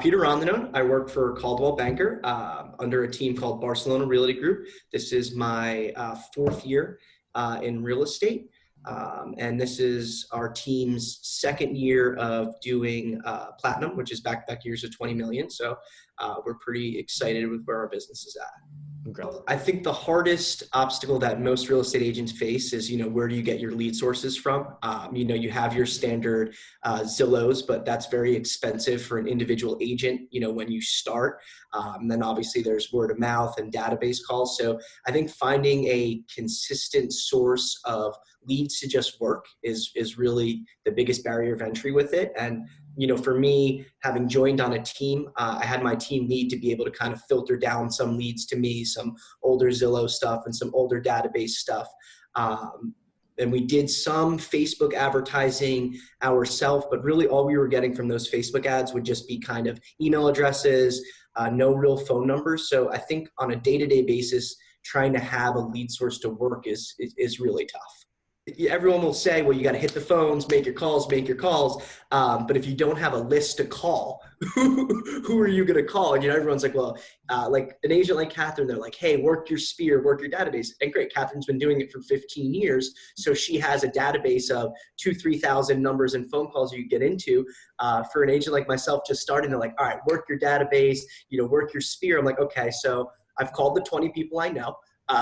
Peter Rondinone. I work for Coldwell Banker under a team called Barcelona Realty Group. This is my fourth year in real estate. And this is our team's second year of doing platinum, which is back-to-back years of 20 million. So we're pretty excited with where our business is at. I think the hardest obstacle that most real estate agents face is, where do you get your lead sources from? You have your standard Zillows, but that's very expensive for an individual agent, when you start. Then obviously there's word of mouth and database calls. So I think finding a consistent source of leads to just work is really the biggest barrier of entry with it. And for me, having joined on a team, I had my team lead to be able to kind of filter down some leads to me, some older Zillow stuff and some older database stuff. And we did some Facebook advertising ourselves, but really all we were getting from those Facebook ads would just be kind of email addresses, no real phone numbers. So I think on a day-to-day basis, trying to have a lead source to work is really tough. Everyone will say, well, you got to hit the phones, make your calls. But if you don't have a list to call, who are you going to call? And, everyone's like, well, like an agent like Catherine, they're like, hey, work your sphere, work your database. And great, Catherine's been doing it for 15 years. So she has a database of 2,000-3,000 numbers and phone calls you get into. For an agent like myself just starting, they're like, all right, work your database, work your sphere. I'm like, okay, so I've called the 20 people I know.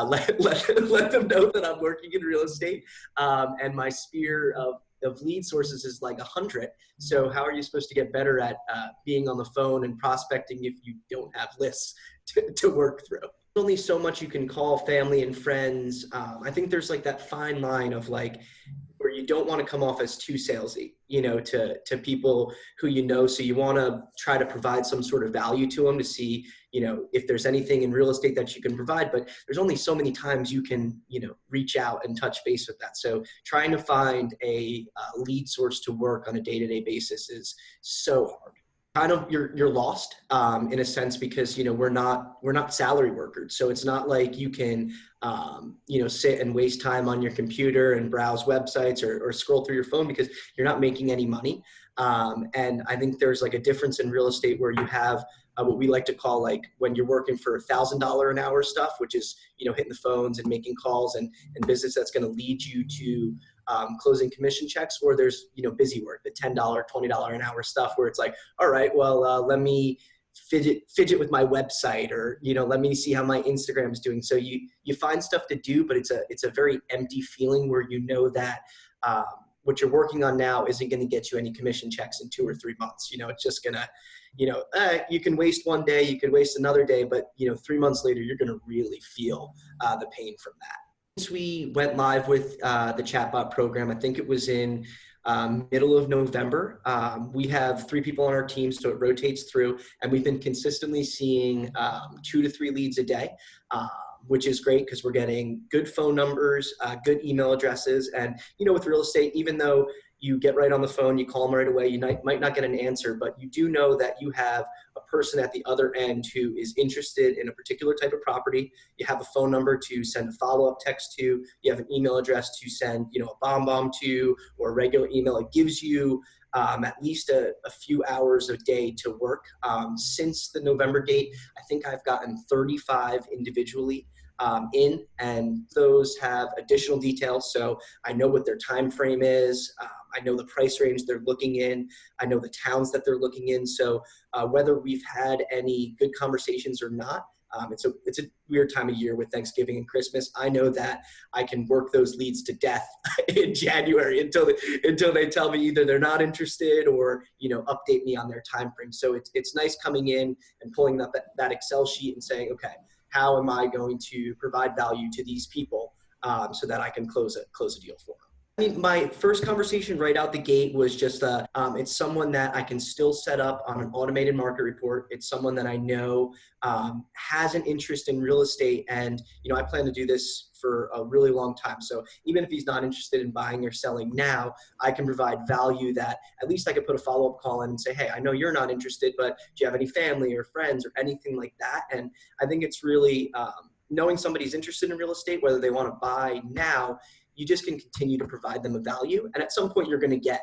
Let them know that I'm working in real estate, and my sphere of lead sources is like 100. So how are you supposed to get better at being on the phone and prospecting if you don't have lists to work through? There's only so much you can call family and friends. I think there's like that fine line of like where you don't want to come off as too salesy, to people who so you want to try to provide some sort of value to them to see, if there's anything in real estate that you can provide, but there's only so many times you can, reach out and touch base with that. So trying to find a lead source to work on a day-to-day basis is so hard. Kind of you're lost in a sense because we're not salary workers, so it's not like you can sit and waste time on your computer and browse websites or scroll through your phone because you're not making any money. And I think there's like a difference in real estate where you have what we like to call like when you're working for $1,000 an hour stuff, which is hitting the phones and making calls and business that's going to lead you to closing commission checks, or there's busy work, the $10, $20 an hour stuff where it's like, all right, well, let me fidget with my website, or let me see how my Instagram is doing. So you find stuff to do, but it's a very empty feeling where that what you're working on now isn't going to get you any commission checks in 2 or 3 months. It's just gonna you can waste one day, you could waste another day, but 3 months later you're going to really feel the pain from that. Since we went live with the chatbot program, I think it was in middle of November. We have 3 people on our team, so it rotates through, and we've been consistently seeing 2 to 3 leads a day, which is great because we're getting good phone numbers, good email addresses, and with real estate, even though you get right on the phone, you call them right away, you might not get an answer, but you do know that you have a person at the other end who is interested in a particular type of property. You have a phone number to send a follow-up text to. You have an email address to send, a bomb to, or a regular email. It gives you at least a few hours a day to work. Since the November date, I think I've gotten 35 individually in, and those have additional details. So I know what their time frame is. I know the price range they're looking in. I know the towns that they're looking in. So whether we've had any good conversations or not, it's a weird time of year with Thanksgiving and Christmas. I know that I can work those leads to death in January until they tell me either they're not interested or update me on their time frame. So it's nice coming in and pulling up that Excel sheet and saying, okay, how am I going to provide value to these people so that I can close a deal for them? I mean, my first conversation right out the gate was just it's someone that I can still set up on an automated market report. It's someone that I know has an interest in real estate, and I plan to do this for a really long time. So even if he's not interested in buying or selling now, I can provide value that at least I could put a follow-up call in and say, hey, I know you're not interested, but do you have any family or friends or anything like that? And I think it's really knowing somebody's interested in real estate, whether they want to buy now, you just can continue to provide them a value. And at some point you're going to get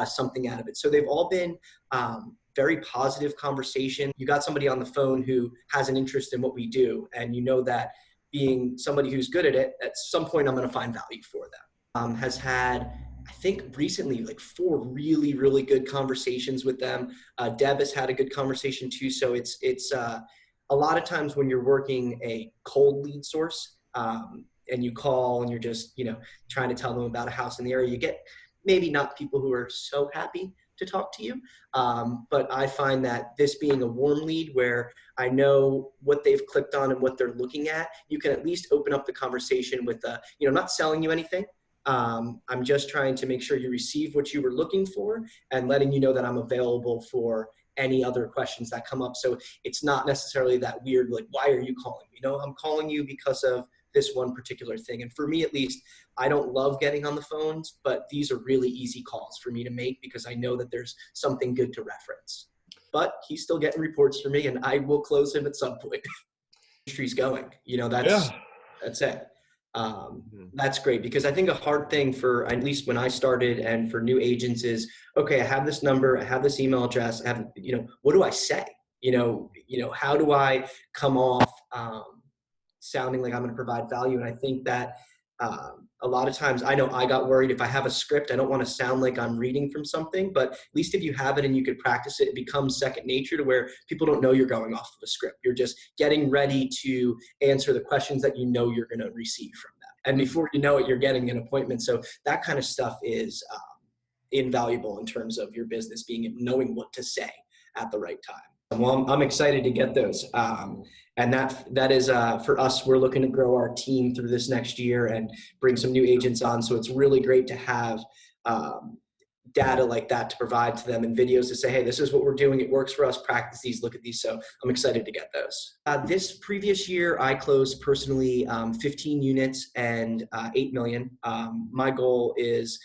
something out of it. So they've all been very positive conversation. You got somebody on the phone who has an interest in what we do, and you know that being somebody who's good at it, at some point I'm going to find value for them. Has had, I think recently, like 4 really, really good conversations with them. Deb has had a good conversation too. So it's a lot of times when you're working a cold lead source, and you call and you're just, trying to tell them about a house in the area, you get maybe not people who are so happy to talk to you. But I find that this being a warm lead where I know what they've clicked on and what they're looking at, you can at least open up the conversation with, not selling you anything. I'm just trying to make sure you receive what you were looking for and letting you know that I'm available for any other questions that come up. So it's not necessarily that weird, like, why are you calling me? I'm calling you because of this one particular thing. And for me, at least, I don't love getting on the phones, but these are really easy calls for me to make because I know that there's something good to reference. But he's still getting reports for me, and I will close him at some point. Industry's going, that's it. That's great, because I think a hard thing for, at least when I started and for new agents, is, okay, I have this number, I have this email address, I have, what do I say? How do I come off sounding like I'm going to provide value? And I think that a lot of times, I know I got worried, if I have a script, I don't want to sound like I'm reading from something, but at least if you have it and you could practice it, it becomes second nature to where people don't know you're going off of a script. You're just getting ready to answer the questions that you're going to receive from them. And before you know it, you're getting an appointment. So that kind of stuff is invaluable in terms of your business, knowing what to say at the right time. Well, I'm excited to get those. And that is, for us, we're looking to grow our team through this next year and bring some new agents on. So it's really great to have data like that to provide to them, and videos to say, hey, this is what we're doing. It works for us. Practice these, look at these. So I'm excited to get those. This previous year, I closed personally 15 units and 8 million. My goal is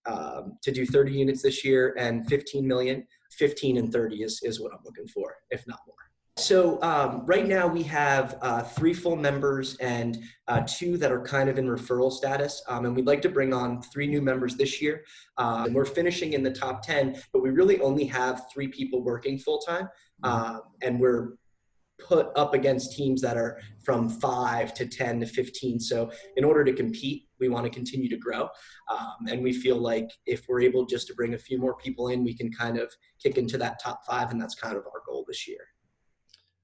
to do 30 units this year and 15 million. 15 and 30 is what I'm looking for, if not more. So right now we have 3 full members and 2 that are kind of in referral status. And we'd like to bring on 3 new members this year. And we're finishing in the top 10, but we really only have 3 people working full time. And we're put up against teams that are from 5 to 10 to 15. So in order to compete, we want to continue to grow. And we feel like if we're able just to bring a few more people in, we can kind of kick into that top 5. And that's kind of our goal this year.